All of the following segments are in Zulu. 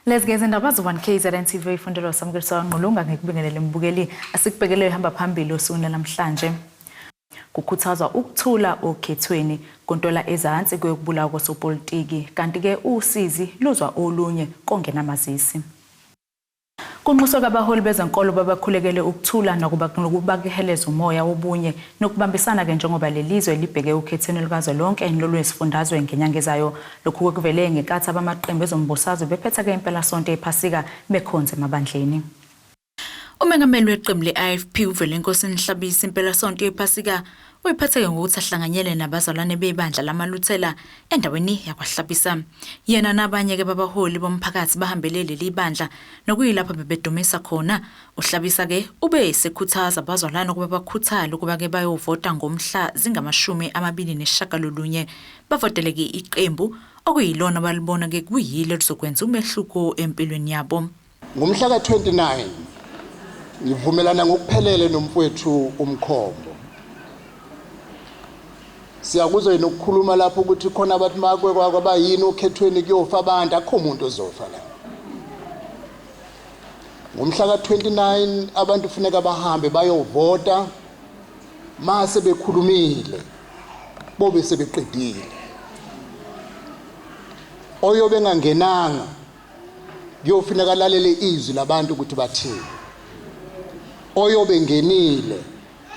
Let's get into KWABAHOLI.1KZNTV ifundelo samukeliso ngqulunga ngikubingelele mbukeli asikubhekele ihamba phambili osukuni namhlanje. Kukhuthazwa ukuthula okhethweni Kuntwela Ezansi kwelokubulawa kwasopolitiki kanti ke usizi luzwa olunye kongenamazisi. Kunxuswa kabaholi bezenkolo babakhulekele ukuthula nokubakeheleza umoya wobunye nokubambisana ke njengoba lelizwe libheke ukhethweni lukazwelonke lolwesifundazwe ngenyanga ezayo. Lokhu kuvele ngekathi abamaqembu ezombusazwe bephetha ke impela sonto Iphasika bekhonze emabandleni. Umengameli weqembu le-IFP uvele inkosini Hlabisa impela sonto Iphasika uyiphatheke ngokuthi ahlanganyele nabazalwane bebandla lamaluthela endaweni yakwaHlabisa. Yena nabanye ke babaholi bomphakathi bahambele leli bandla nokuyilapha bebedumisa khona. uHlabisa ke ube sekhuthaza abazalwane ukuba bakhuthale ukuba ke bayovota ngomhla zingama-29 bavoteleke iqembu okuyilona balibona ke kuyilo lizokwenza umehluko empilweni yabo. Ngomhla ka-29 ngivumelana ngokuphelele nomfowethu uMkhombo. Siyakuzwa nokukhuluma lapho ukuthi khona abathi makwe kwabayini okhethweni kuyofa abantu akho umuntu ozofa la. Ngomhla ka-29 abantu kufuneka bahambe bayovota mase bekhulumile bobe sebeqedile. Oyobe engangenanga kuyofuneka lalele izwi labantu ukuthi bathini. Oyobe ngenile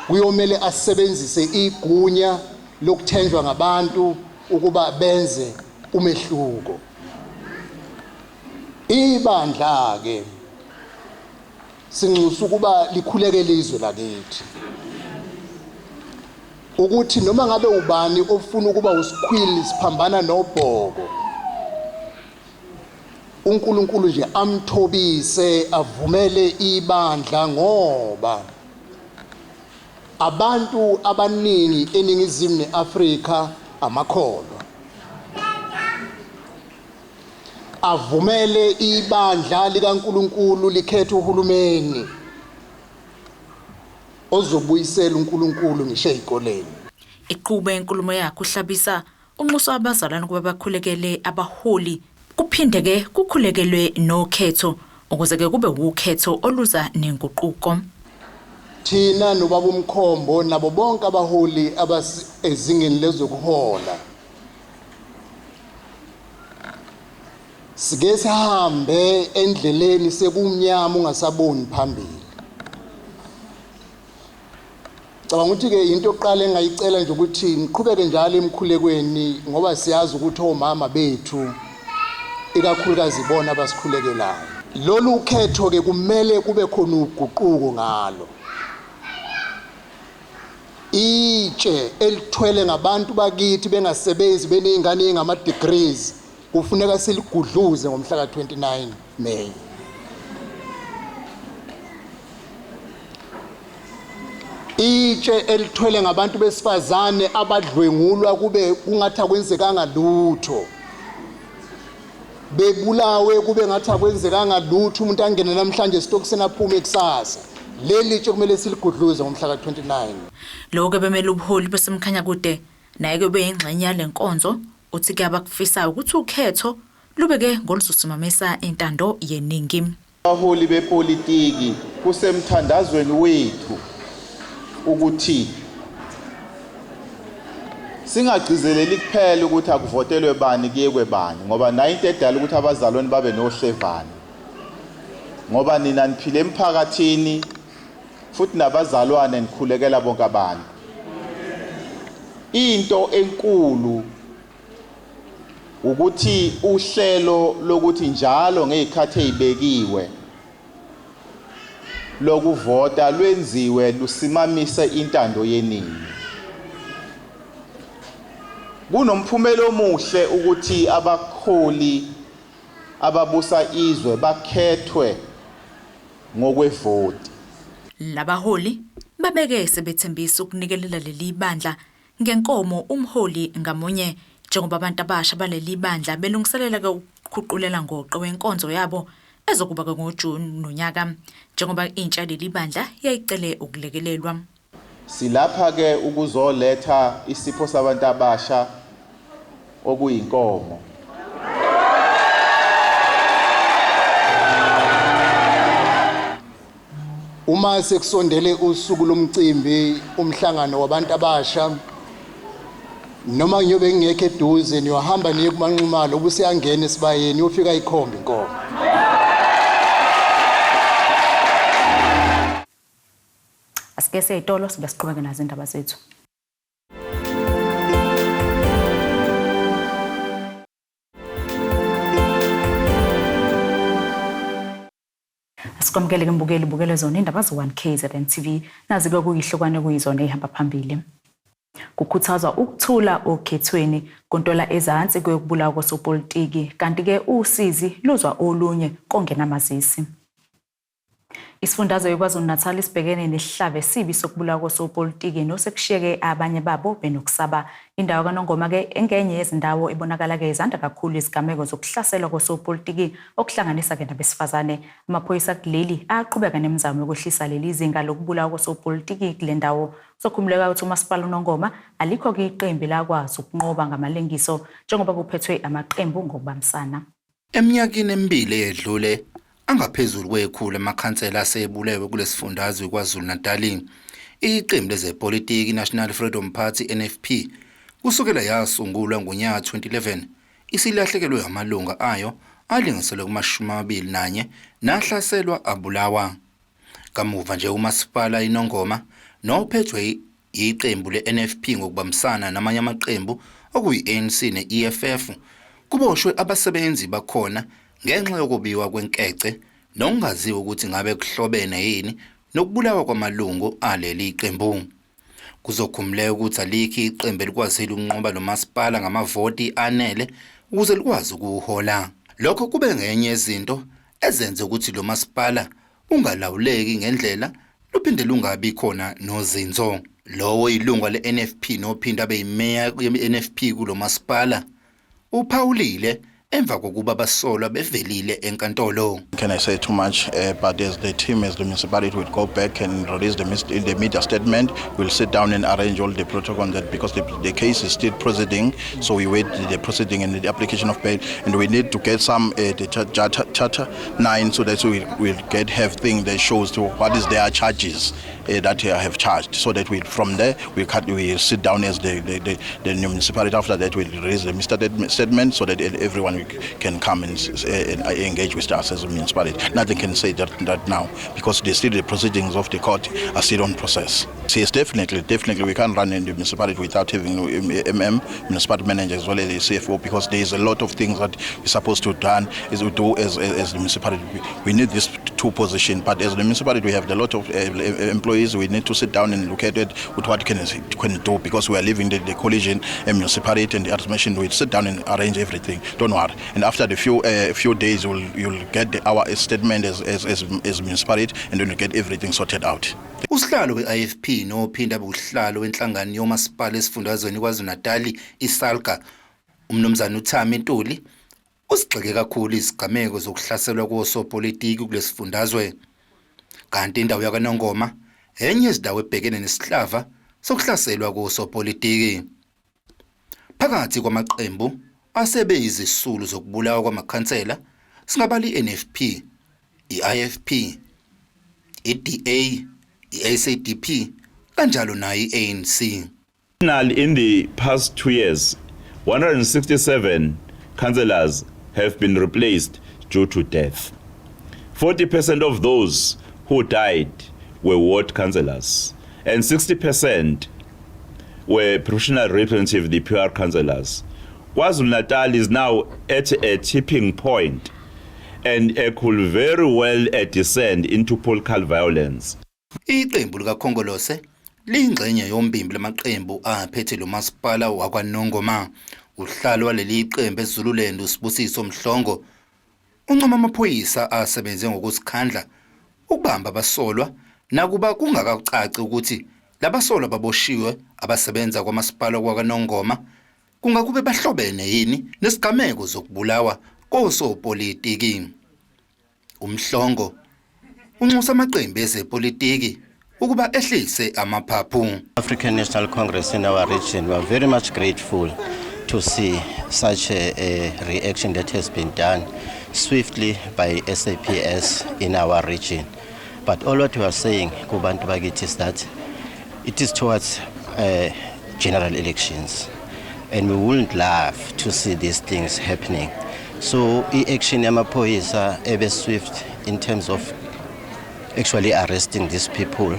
kuyomele asebenzise igunya lokuthenjwa ngabantu ukuba benze umehluko. Ibandla ke sinxusa ukuba likhulekele izwe lakithi ukuthi noma ngabe ubani ofuna ukuba usikhwili siphambana nobhoko uNkulunkulu nje amthobise avumele ibandla ngoba abantu abaningi eningizimu neAfrika amakholwa. Avumele ibandla likaNkulunkulu likhethe uhulumeni ozobuyisela uNkulunkulu ngisho ezikoleni. Iqhube enkulumo yakhe uHlabisa unxusa abazalwane ukuba bakhulekele abaholi kuphinde ke kukhulekelwe nokhetho ukuze ke kube ukhetho oluza nenguquko. Thina nobaba uMkhombo nabo bonke abaholi ezingeni lezokuhola sike sihambe endleleni sekumnyama ungasaboni phambili. Cabanga ukuthi ke into oqala engayicela nje ukuthi niqhubeke njalo emkhulekweni ngoba siyazi ukuthi omama bethu ikakhulukazi bona abasikhulekelayo. Lolu ukhetho ke kumele kube khona uguquko ngalo. Itshe elithwele ngabantu bakithi bengasebenzi benezingane ezingama degrees kufuneka siligudluze ngomhla ka-29 May. Itshe elithwele ngabantu besifazane abadlwengulwa kube kungathi akwenzekanga lutho. Bebulawe kube ngathi akwenzekanga lutho umuntu angene namhlanje sitokusena aphume ekusasa. Leli tshe kumele siligudluze ngomhla ka-29. Lokho bemele ubuholi besemkhanya kude naye ke beyingxenye yalenkonzo uthi ke abakufisayo ukuthi ukhetho lube ke ngoluzosimamisa intando yeningi. Abaholi bepolitiki kusemthandazweni wethu ukuthi singagcizeleli kuphela ukuthi akuvotelwe bani kuye kwebani ngoba nayo into edala ukuthi abazalwane babe nohlevana ngoba nina niphile emphakathini futhi nabazalwane nikhulekela bonke abantu. Into enkulu ukuthi uhlelo lokuthi njalo ngezikhathi ezibekiwe lokuvota lwenziwe lusimamise intando yeningi. Kunomphumela omuhle ukuthi abaholi ababusa izwe bakhethwe ngokwevoti. Labaholi babeke sebethembisa ukunikelela leli bandla ngenkomo umholi ngamunye njengoba abantu abasha baleli bandla belungiselela ke ukukhuqulela ngoqo wenkonzo yabo ezokuba ke ngoJuni nonyaka njengoba intsha leli bandla yayicele ukulekelelwa. Silapha ke ukuzoletha isipho sabantu abasha okuyinkomo. uma sekusondele usuku lomcimbi umhlangano wabantu abasha noma ngiyobe ngekho eduze niyohamba niye kumanqumalo ubusiyangena esibayeni uyofika ikhombe inkomo. Asike siyitolo sibe siqhubeke nazo indaba zethu. Asikwamukele mbukeli bukele zona indaba ze1KZNTV nazi kuyihlokwane kuyizona ehamba phambili. Kukhuthazwa ukuthula okhethweni kontwela Ezansi kwelokubulawa kwasopolitiki kanti ke usizi luzwa olunye kongenamazisi. Isifundazwe KwaZulu-Natal sibhekene nesihlave sibi sokubulawa kwasopolitiki nosekushiyeke abanye babo benokusaba. Indawo kaNongoma ke engenye yezindawo ebonakala ke izanda kakhulu izigameko zokuhlaselwa kwasopolitiki okuhlanganisa ke nabesifazane. Amaphoyisa kuleli aqhubeka nemizamo yokwehlisa leli zinga lokubulawa kwasopolitiki kule ndawo. Sokhumuleka ukuthi uMasipala uNongoma alikho ke iqembu lakwazi ukunqoba ngamalengiso njengoba kuphethwe amaqembu ngokubambisana. Eminyakeni emibili edlule angaphezulu kwekhulu amakhansela asebulewe kulesifundazwe KwaZulu-Natal. Iqembu lezepolitiki National Freedom Party NFP kusukela yasungulwa ngonyaka 2011 isilahlekelwe amalunga ayo alinganiselwe kuma-21 nahlaselwa abulawa. Kamuva nje uMasipala iNongoma nophethwe iqembu le-NFP ngokubambisana namanye amaqembu okuyi-ANC ne-EFF kuboshwe abasebenzi bakhona ngenxa yokubiwa kwenkece nokungaziwa ukuthi ngabe kuhlobene yini nokubulawa kwamalungu aleli iqembu. Kuzokhumuleka ukuthi alikho iqembu elikwazile ukunqoba lo masipala ngamavoti anele ukuze likwazi ukuhola. Lokho kube ngenye yezinto ezenze ukuthi lo masipala ungalawuleki ngendlela luphinde lungabi khona nozinzo. Lowo ilunga le-NFP nophinda abe yimeya ye-NFP kulo masipala uphawulile emva kokuba basolwa bevelile enkantolo. Can I say too much? But as the team, as the municipality will go back and release the media statement, we'll sit down and arrange all the protocol that because the case is still proceeding, so we wait the proceeding and the application of bail, and we need to get some the Charter 9 so that we will have thing that shows to what is their charges that have charged, so that we from there we sit down as the municipality. After that, we'll release the media statement so that everyone can come and engage with us as a municipality. Nothing can say that now because the proceedings of the court are still on process. Yes, definitely we can't run in the municipality without having municipality manager as well as the CFO, because there is a lot of things that we're supposed to do as the municipality. We need these two positions, but as the municipality we have a lot of employees. We need to sit down and look at it with what can do, because we are living the collision municipality and the administration. We sit down and arrange everything. Don't worry. And after the few days, you'll get our statement as municipality, and then you get everything sorted out. Usihlalo we-IFP nophinda buhlalo wenhlangano yomasipala esifundazweni KwaZulu-Natal iSalka umnumzana uThami Ntuli usigxeke kakhulu izigameko zokuhlaselwa kosopolitiki kulesifundazwe. Kanti indawo yakaNongoma enye izindawo ebhekene nesihlava sokuhlaselwa kosopolitiki. Phakathi kwamaqembu asebeyizisulu zokubulawa kwamakhansela singabali i-NFP, i-IFP, i-DA, i-SADP kanjalo nayo i-ANC. In the past 2 years, 167 councillors have been replaced due to death. 40% of those who died were ward councillors, and 60% were professional representatives, the PR councillors. KwaZulu-Natal is now at a tipping point, and it could very well descend into political violence. Iqembu likaKhongolose liyingxenye yombimbi lamaqembu aphethe lo masipala wakwaNongoma. Uhlalo waleli iqembu eZululand uSibusiso Mhlongo uncoma amaphoyisa asebenze ngokusikhandla ukubamba abasolwa nakuba kungakacaci ukuthi labasolwa baboshiwe abasebenza kwamasipala kwakaNongoma kungakube bahlobene yini nesigameko zokubulawa kosopolitiki. Umhlongo unxusa amaqembu ezepolitiki ukuba ehlise amaphaphu. African National Congress in our region, we are very much grateful to see such a reaction that has been done swiftly by SAPS in our region. But all what we are saying, Kubantu Bagit, is that it is towards general elections. And we wouldn't love to see these things happening. So, action yamaphoyisa ebe swift in terms of actually arresting these people.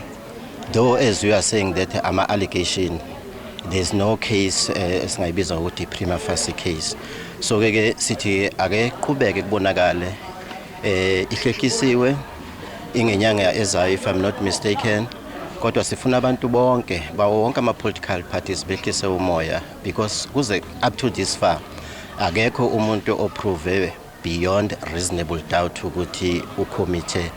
Though, as we are saying that allegation, there's no case as ngayibiza ukuthi prima facie case. So ke sithi ake qhubeke kubonakale ihlekisiwe ingenyanga ezayo, if I'm not mistaken. Kodwa sifuna abantu bonke bawo wonke ama-political parties behlise umoya, because kuze up to this far akekho umuntu oprove beyond reasonable doubt ukuthi ucommit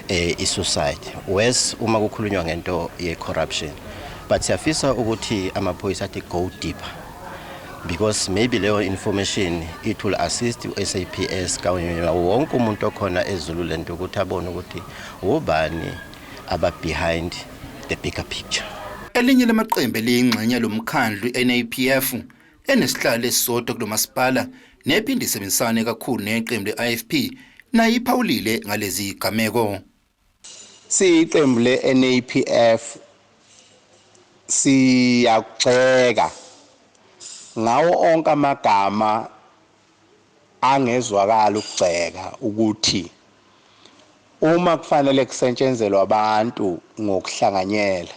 i-suicide. Wes uma kukhulunywa ngento ye-corruption, but siyafisa ukuthi amaphoyisa athi go deeper, because maybe leyo information it will assist SAPS kanye wonke umuntu okhona ezulu lento ukuthi abone ukuthi ubani aba behind the bigger picture. Elinye lamaqembu eliyingxenye lomkhandlu NAPF enesihlalo esisodwa kulomasipala nephinde isebenzisane kakhulu neqembu le-IFP nayo iphawulile ngalezi igameko. Siqembu le-NAPF siyaxeka ngawo onke amagama angezwakala ukugxeka ukuthi uma kufanele kusetshenzelwe abantu ngokuhlanganyela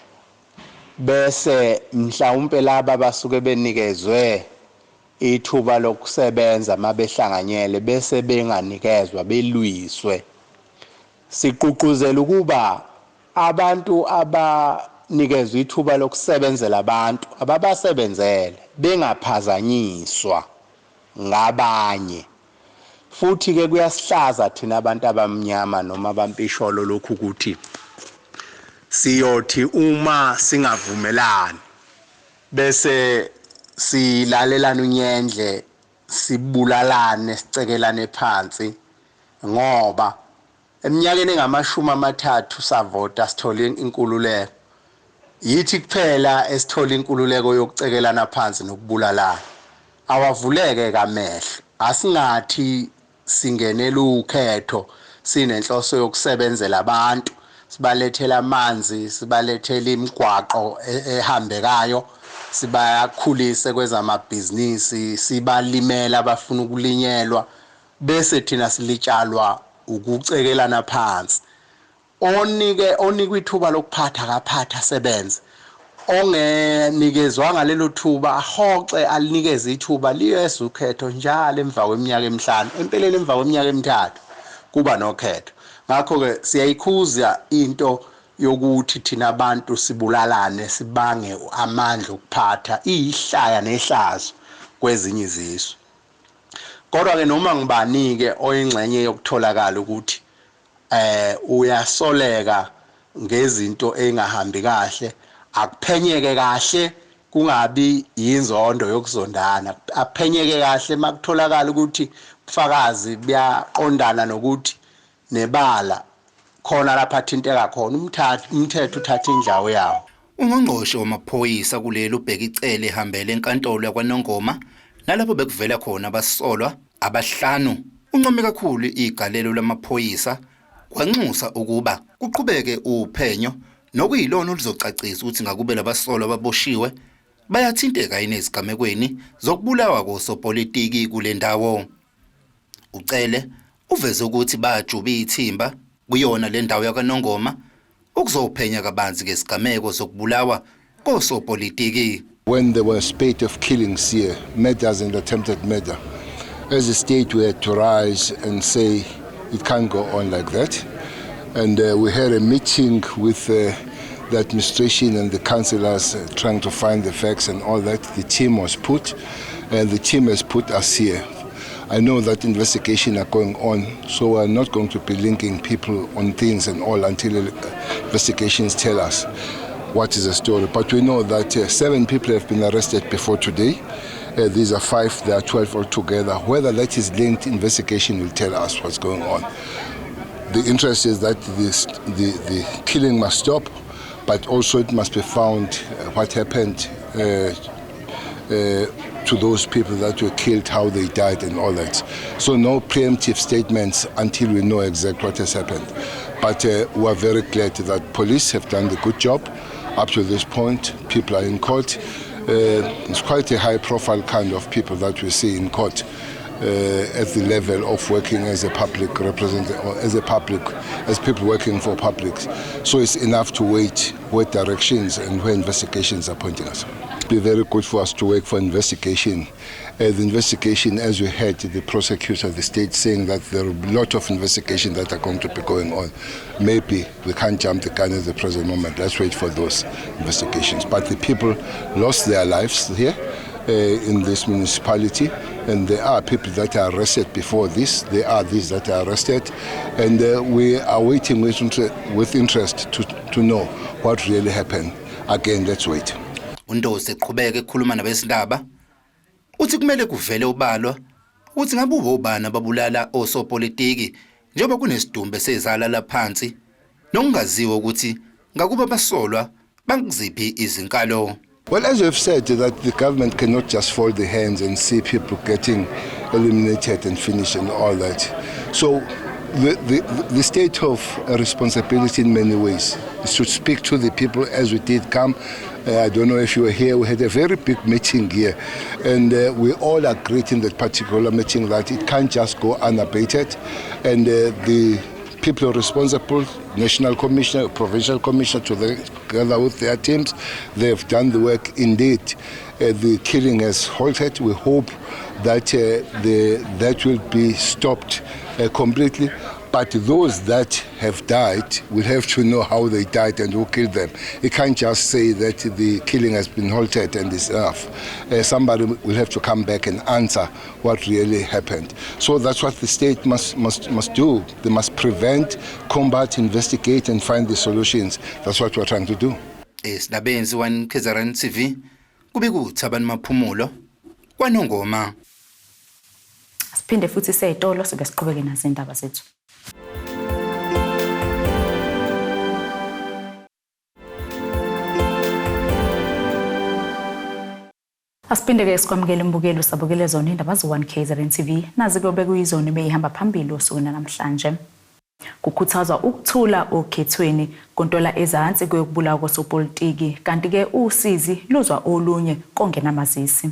bese mhlawumbe laba basuke benikezwe ithuba lokusebenza mabehlanganyele bese benganikezwa belwiswe. Siququzela ukuba abantu abanikezwe ithuba lokusebenzela abantu ababasebenzele bengaphazanyiswa ngabanye. Futhi ke kuyasihlaza thina abantu abamnyama noma abampisholo lokhu ukuthi siyothi uma singavumelani bese silalelana unyendle sibulalane sicekelane phansi, ngoba eminyakeni engama-30 savota sithola inkululeko. Yithi kuphela esithola inkululeko yokucekelana phansi nokubulalana. Awavuleke kamehlo, asingathi singenela ukhetho sinenhloso yokusebenzela abantu, sibalethela amanzi, sibalethela imigwaqo ehambekayo, sibakhulise kwezamabhizinisi, sibalimela abafuna ukulinyelwa, bese thina silitshalwa ukucekelana phansi. Onikwe ithuba lokuphatha akaphatha sebenze, ongenikezwanga lelo thuba ahoxe alinikeze ithuba liyeza ukhetho njalo emva kweminyaka emihlanu, empeleni emva kweminyaka emithathu kuba nokhetho. Ngakho ke siyayikhuza into yokuthi thina abantu sibulalane sibange amandla okuphatha ihlaya nehlazo kwezinye izizwe. Kodwa ke noma ngibanike oyingxenye yokutholakala ukuthi uyasoleka ngezinto engahambi kahle, akuphenyeke kahle, kungabi yinzondo yokuzondana, aphenyeke kahle makutholakala ukuthi ubufakazi buyaqondana nokuthi nebala khona lapha thinteka khona umthetho uthatha indlawo yawo. Ungqongqoshe wamaphoyisa kulelo ubheka icele ehambele enkantolo yakwaNongoma nalapho bekuvela khona abasolwa abahlanu. Uncome kakhulu igalelo lamaphoyisa kwanxusa ukuba kuqhubeke uphenyo nokuyilona oluzocacisa ukuthi ngakube labasolwa ababoshiwe bayathinteka yini ezigamekweni zokubulawa kosopolitiki kule ndawo. Ucele uveze ukuthi bajuba ithimba kuyona le ndawo yakwaNongoma ukuzophenya kabanzi ngesigameko zokubulawa kosopolitiki. When there were a spate of killings here, murders and attempted murder, as a state we had to rise and say it can't go on like that. And we had a meeting with the administration and the councillors trying to find the facts and all that. The team was put, and the team has put us here. I know that investigations are going on, so we're not going to be linking people on things and all until investigations tell us what is the story. But we know that 7 people have been arrested before today. These are 5, there are 12 altogether. Whether that is linked, investigation will tell us what's going on. The interest is that the killing must stop, but also it must be found what happened to to those people that were killed, how they died and all that. So no preemptive statements until we know exactly what has happened. But we are very glad that police have done the good job up to this point. People are in court. It's quite a high-profile kind of people that we see in court at the level of working as a public representative, or as people working for public. So it's enough to wait what directions and where investigations are pointing us. It'd be very good for us to wait for investigation. The investigation, as we heard the prosecutor of the state saying that there are a lot of investigations that are going to be going on. Maybe we can't jump the gun at the present moment. Let's wait for those investigations. But the people lost their lives here in this municipality, and there are people that are arrested before this. There are these that are arrested, and we are waiting with interest to know what really happened. Again, let's wait. Undosi eqhubeka ekhuluma nabesindaba uthi kumele kuvele ubalwa ukuthi ngabe ubani ababulala osopolitiki njengoba kunesidumbe sezala laphansi nokungaziwa ukuthi ngakuba basolwa bangiziphi izinkalo. Well, as we've said, that the government cannot just fold their hands and see people getting eliminated and finished and all that. So the state of responsibility in many ways is to speak to the people as we did come. I don't know if you were here. We had a very big meeting here, and we all agreed in that particular meeting that it can't just go unabated, and the people responsible, national commissioner, provincial commissioner, together with their teams, they have done the work. Indeed, the killing has halted. We hope that that will be stopped completely. But those that have died will have to know how they died and who killed them. You can't just say that the killing has been halted and is enough. Somebody will have to come back and answer what really happened. So that's what the state must do. They must prevent, combat, investigate, and find the solutions. That's what we're trying to do. Esidabeni 1KZNTV kubikuThabani Maphumulo kwaNongoma. Siphinde futhi seyitolo sibe siqhubeke nazo indaba zethu. Asiphinde-ke sikwamukele mbukelo sabukele zona indaba zo1KZNTV nazi kuyobe kuyizona beyihamba phambili osukwini namhlanje. Kukhuthazwa ukuthula okhethweni kontwela ezansi kwelokubulawa kwasopolitiki kanti-ke usizi luzwa olunye kongenamazisi.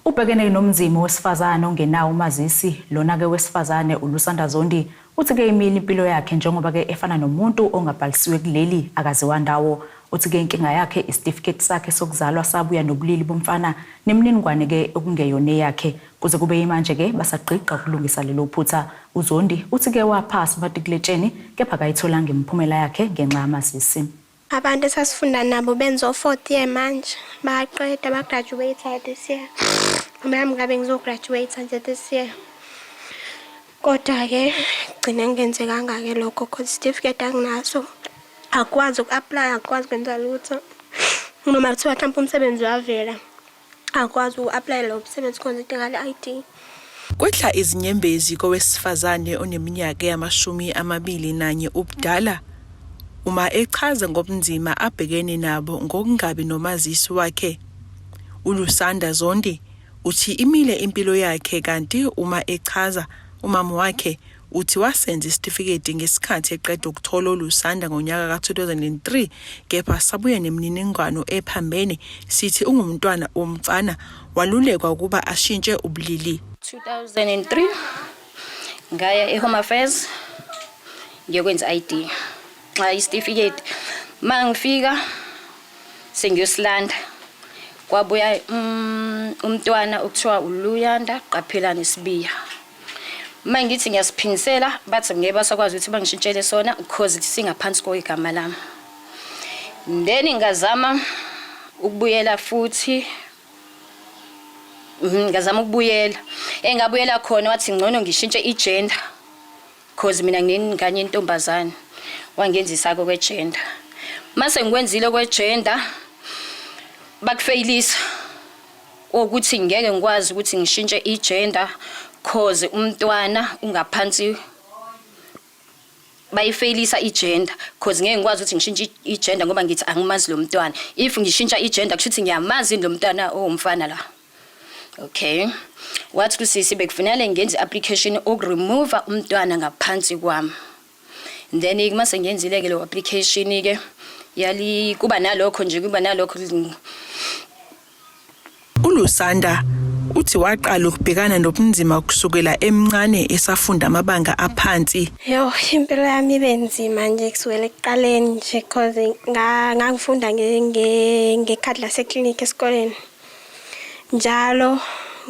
Ubhekene nomzimo wesifazane ongenawo umazisi lona-ke wesifazane uLusanda Zondi uthi-ke imile impilo yakhe njengoba-ke efana nomuntu ongabhalisiwe kuleli akaziwa ndawo. Uthi-ke inkinga yakhe isitifiketi sakhe sokuzalwa sabuya nobulili bomfana nemininingwane-ke okungeyona yakhe kuze kube yimanje-ke basagqiqa ukulungisa lelo phutha. uZondi uthi-ke waphasa umatikuletsheni kepha kayitholanga imiphumela yakhe ngenxa yamazisi. Abantu esasifunda nabo benza 4th year manje baqeda bagraduate this year. Mina ngabe ngizograduate nje this year. Kodwa-ke gcine ngenzekanga-ke lokho cause certificate anginaso. Akwazi uku-apply, akwazi ukwenza lutho. Noma kuthiwa mhlawumbe umsebenzi wavela, akwazi uku-apply lo msebenzi cause idinga le-ID. Kwehla izinyembezi kowesifazane oneminyaka yama-21 ubudala uma echaza ngobunzima abhekene nabo ngokungabi nomazisi wakhe. uLusanda Zondi uthi imile impilo yakhe kanti uma echaza umama wakhe uthi wasenza isitifiketi ngesikhathi eqeda ukuthola uLusanda ngonyaka ka-2003 kepha sabuya nemininingwane ephambene sithi ungumntwana womfana walulekwa ukuba ashintshe ubulili. 2003 ngaya eHome Affairs ngiyokwenza ID. Isitifiketi mangifika sengiyosilanda kwabuya umntwana okuthiwa uLuyanda Qaphelani Sibiya. Mangithi ngiyasiphinisela bathi ngeke basakwazi ukuthi bangishintshele sona because singaphansi kwegama lami. Then ngazama ukubuyela futhi ngazama ukubuyela engabuyela khona wathi ngcono ngishintshe igender because mina nginengane yentombazane wangenzisa kwegender. Mase ngikwenzile kwegender bakufailisa ukuthi ngeke ngikwazi ukuthi ngishintshe igender cause umntwana ungaphansi bayifailisa igender cause ngeke ngikwazi ukuthi ngishintshe igender ngoba ngithi angimazi lo mntwana. If ngishintsha igender kusho ukuthi ngiyamazi lo mntwana owumfana la. Okay. Wathi kusisi bekufanele ngenze application okuremove umntwana ngaphansi kwami. Then mase ngiyenzile ke lo application ke yali kuba nalokho nje kuba nalokho. uLusanda uthi waqala ukubhekana nobunzima kusukela emncane esafunda amabanga aphansi. Yo, impilo yami benzima nje kusukela ekuqaleni nje because ngangifunda ngekhadi laseclinic esikoleni. Njalo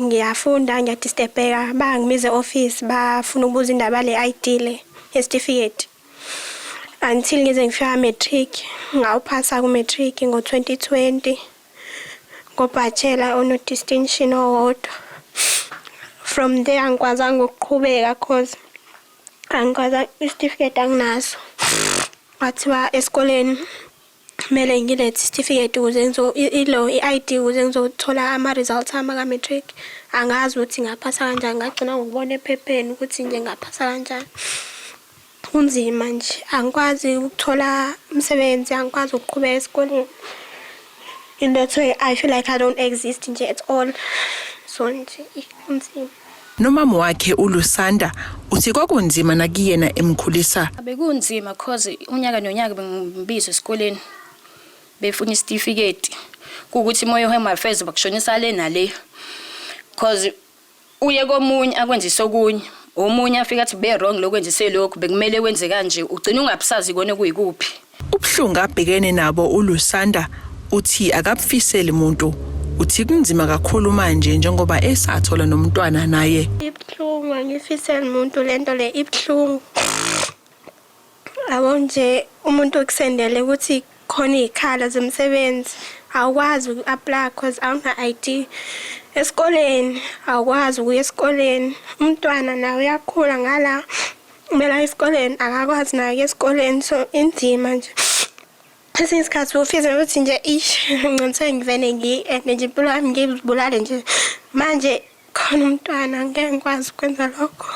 ngiyafunda ngiyadistepeka bangimize office bafuna ukubuza indaba le ID le certificate. Until ngize ngifika matric ngawuphasa ku matric ngo2020. Ngobachelor on distinction award. From there angikwazanga ukuqhubeka cause angikwaza certificate anginaso. Wathiwa esikoleni kumele ngilethe certificate ukuze ilo iID ukuze ngizothola ama results ami ka matric. Angazi ukuthi ngaphasa kanjani ngagcina ngokubona ephepheni ukuthi nje ngaphasa kanjani. Kunzima nje angikwazi ukuthola umsebenzi angikwazi ukuqhubeka esikoleni. In that way I feel like I don't exist nje at all. So nje kunzima. Nomama wakhe uLusanda uthi kwakunzima nakuyena emkhulisa. Bekunzima cause unyaka nonyaka bengibiza esikoleni befuna certificate ukuthi moyo home affairs bakushonisa le nale cause uye komunye akwenza isokunye omunye afika athi be wrong lokwenzise lokho bekumele wenze kanje ugcina ungabusazi kone kuyikuphi. Ubhlungu abhekene nabo uLusanda uthi akabufiseli umuntu uthi kunzima kakhulu manje njengoba esathola nomntwana naye. Ibhlungu ngifisela umuntu lento le ibhlungu. Awonje umuntu okusendele ukuthi khona ikhala zomsebenzi awukwazi uku-apply cause awuna ID. Esikoleni awukwazi ukuya esikoleni. Umntwana nawe uyakhula ngala kumele esikoleni akakwazi naye esikoleni so inzima nje. Esinye isikhathi ufisa ukuthi nje ngicela ngivene nje impilo yami ngizibulale nje manje khona umntwana ngeke ngikwazi ukwenza lokho.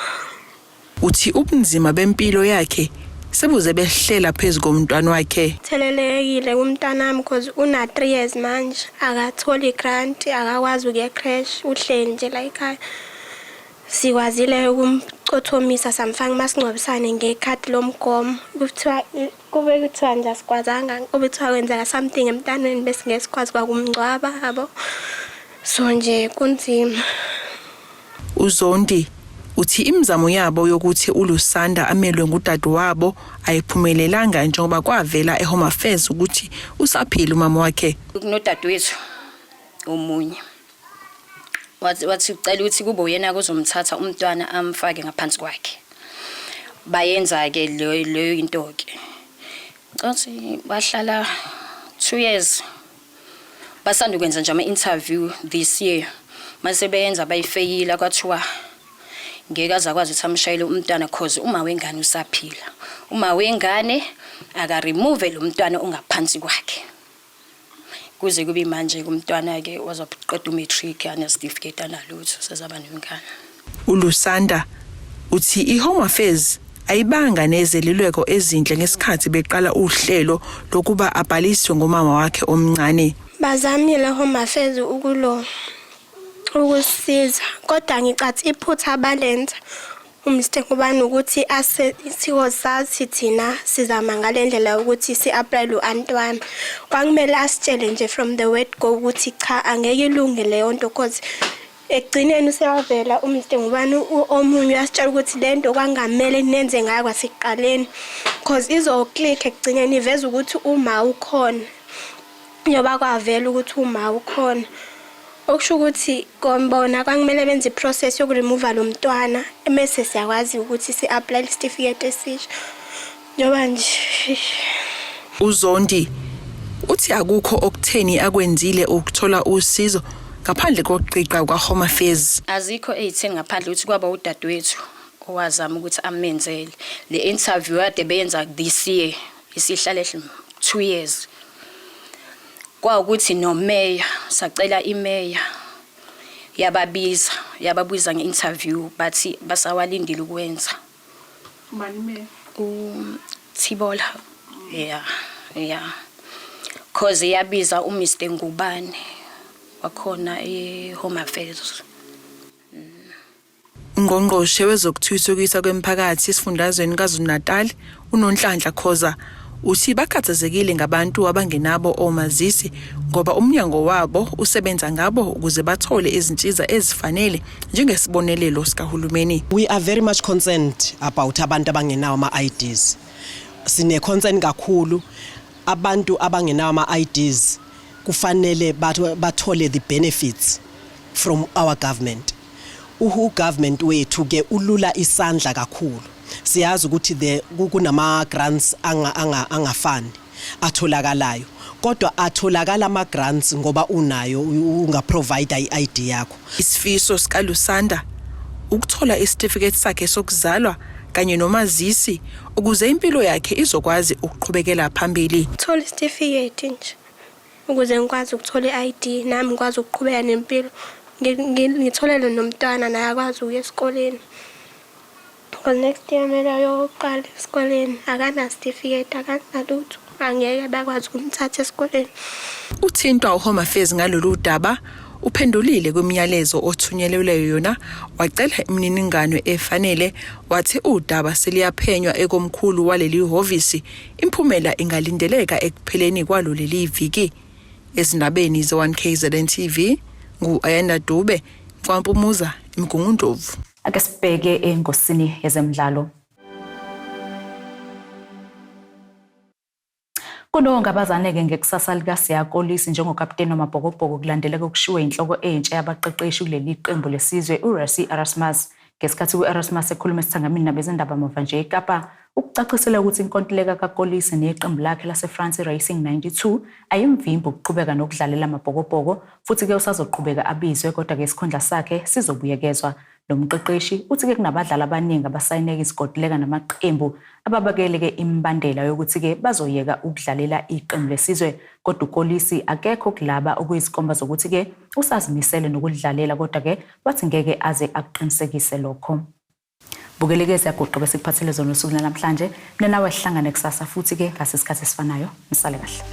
Uthi ubunzima bempilo yakhe sebuze behlela phezulu komntwana wakhe. Thelelekile kumntwana wami because una 3 years manje akatholi grant akakwazi ukuya crash uhleli nje la ekhaya. Sikwazile ukumcothomisa samfanga masingcwabisane ngekhadi lomgomo kuthiwa kube kuthiwa nje asikwazanga kube kuthiwa kwenzeka something emntwaneni bese ngesikwazi kwakumngcwaba yabo. So nje kunzima. uZondi uthi imizamo yabo yokuthi uLusanda amelwe ngudadewabo ayiphumelelanga njengoba kwavela eHome Affairs ukuthi usaphila umama wakhe. Kunodadewethu omunye wathi ucela ukuthi kube uyena kuzomthatha umntwana amfake ngaphansi kwakhe. Bayenza ke leyo into ke. Cathi bahlala 2 years. Basanda ukwenza nje ama interview this year. Mase beyenza bayifeyila kwathiwa ngeke azakwazi ukuthi amshayele umntwana cause uma wengane usaphila. Uma wengane aka remove lo mntwana ongaphansi kwakhe. Kuze kube manje kumntwana ke wazoqeda umatric ana certificate analutho sezaba nengane. uLusanda uthi iHome Affairs ayibanga nezeluleko ezinhle ngesikhathi beqala uhlelo lokuba abhaliswe ngomama wakhe omncane. Bazamile Home Affairs ukusiza kodwa ngicathi iphutha abalenza umstake kubani ukuthi sikwazi thina sizama ngalendlela ukuthi siapply lo antwana. Kwakumele asitshele nje from the word go ukuthi cha angeke ilunge leyo nto cause ekugcineni useyavela umstake kubani omunye uyasitshela ukuthi lento kwangamele nenze ngayo kwasiqaleni cause izoclick ekugcineni iveza ukuthi uma ukhona nyoba kwavela ukuthi uma ukhona. Okusho ukuthi kombona kwangimele benze iprocess yokuremove lo mntwana emase siyakwazi ukuthi siapply certificate esisha njoba nje. uZondi uthi akukho okutheni akwenzile ukuthola usizo ngaphandle kokuqiqa kwaHome Affairs. Azikho 18 ngaphandle ukuthi kwaba udadewethu owazama ukuthi amenzele le interview ade beyenza this year isihlale 2 years. Kwa ukuthi no mayor sacela imayor yababuza ngeinterview bathi basawalindile ukwenza. Mani mayor? Thibola. Yeah. Cause yabiza uMr Ngubane wakhona e-Home Affairs. Ungqongqoshe wezokuthuthukisa kwemphakathi esifundazweni KwaZulu-Natal uNonhlanhla Khoza uthi bakhathazekile ngabantu abangenabo omazisi ngoba umnyango wabo usebenza ngabo ukuze bathole izinsiza ezifanele njengesibonelelo sikahulumeni. We are very much concerned about abantu abangenawo ama-IDs. Sine concern kakhulu abantu abangenawo ama-IDs kufanele bathole the benefits from our government. Government wethu ke ulula isandla kakhulu. Siyazi ukuthi kunama grants angafani atholakalayo. Kodwa atholakala ama grants ngoba unayo unga provide i-ID yakho. Isifiso sikaLusanda ukuthola isitifiketi sakhe sokuzalwa kanye nomazisi ukuze impilo yakhe izokwazi ukuqhubekela phambili. Thola isitifiketi nje ukuze ngikwazi ukuthola i-ID nami ngikwazi ukuqhubeka nempilo. Ngitholele nomntwana naye akwazi ukuya esikoleni. Because next year mele ayoqala esikoleni akana certificate akanalutho angeke bakwazi ukumthatha esikoleni. Uthintwa uHome Affairs ngalolu daba uphendulile kumyalezo othunyelelwe yona wacela imininingwane efanele wathi udaba seliyaphenywa ekomkhulu waleli hovisi imphumela ingalindeleka ekupheleni kwaloleli viki. Ezindabeni ze1KZNTV ngu-Ayanda Dube, Kwampumuza, Mgungundlovu. Ake sibheke engosini yezemidlalo. Kunongabazane-ke ngekusasa likaSiya Kolisi njengokapteni wamabhokobhoko kulandeleka ukushiwa inhloko entsha yabaqeqeshi kuleli qembu lesizwe uResi Erasmus. Ngesikhathi uErasmus ekhuluma esithangamini nabezindaba mva nje eKapa ukucacisela ukuthi inkontileka kaKolisi neqembu lakhe laseFrance Racing 92 ayimvimbi ukuqhubeka nokudlalela amabhokobhoko futhi ke usazoqhubeka abizwe kodwa ke isikhundla sakhe sizobuyekezwa. Lo mqeqeshi uthi ke kunabadlali abaningi abasayineka isigodleka namaqembu ababakeleke imbandela yokuthi ke bazoyeka ukudlalela iqembu lesizwe kodwa uKolisi akekho kulaba okuyizikomba zokuthi ke usazimisele nokudlalela kodwa ke wathi ngeke aze akuqinisekise lokho. Bukelekeze yagoqobe sikuphathele zona usuku namhlanje mina nawe sihlangane kusasa futhi ke ngasisikhathi esifanayo nisale kahle.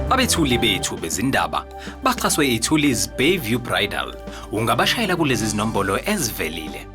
Abethuli bethu bezindaba baxhaswe iTulis Bayview Bridal. Ungabashayela kulezi zinombolo ezivelile